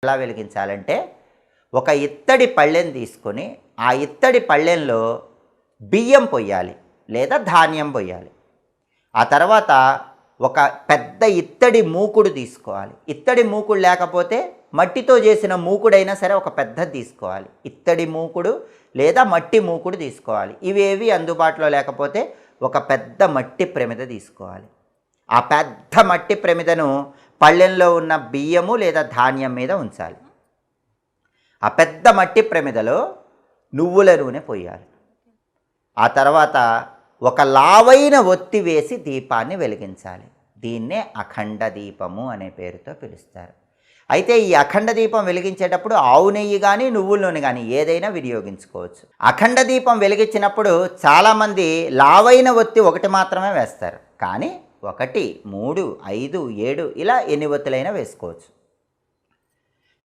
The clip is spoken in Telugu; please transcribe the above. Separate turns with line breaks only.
ఎలా వెలిగించాలంటే ఒక ఇత్తడి పళ్ళెం తీసుకొని ఆ ఇత్తడి పళ్ళెంలో బియ్యం పొయ్యాలి లేదా ధాన్యం పొయ్యాలి. ఆ తర్వాత ఒక పెద్ద ఇత్తడి మూకుడు తీసుకోవాలి. ఇత్తడి మూకుడు లేకపోతే మట్టితో చేసిన మూకుడైనా సరే ఒక పెద్దది తీసుకోవాలి. ఇత్తడి మూకుడు లేదా మట్టి మూకుడు తీసుకోవాలి. ఇవేవి అందుబాటులో లేకపోతే ఒక పెద్ద మట్టి ప్రమిద తీసుకోవాలి. ఆ పెద్ద మట్టి ప్రమిదను పళ్ళెంలో ఉన్న బియ్యము లేదా ధాన్యం మీద ఉంచాలి. ఆ పెద్ద మట్టి ప్రమిదలో నువ్వుల నూనె పోయాలి. ఆ తర్వాత ఒక లావైన ఒత్తి వేసి దీపాన్ని వెలిగించాలి. దీన్నే అఖండ దీపము అనే పేరుతో పిలుస్తారు. అయితే ఈ అఖండ దీపం వెలిగించేటప్పుడు ఆవు నెయ్యి కానీ నువ్వుల నూనె కానీ ఏదైనా వినియోగించుకోవచ్చు. అఖండ దీపం వెలిగించినప్పుడు చాలామంది లావైన ఒత్తి ఒకటి మాత్రమే వేస్తారు. కానీ 1, 3, 5, 7 ఇలా ఎన్ని ఒత్తులైనా వేసుకోవచ్చు.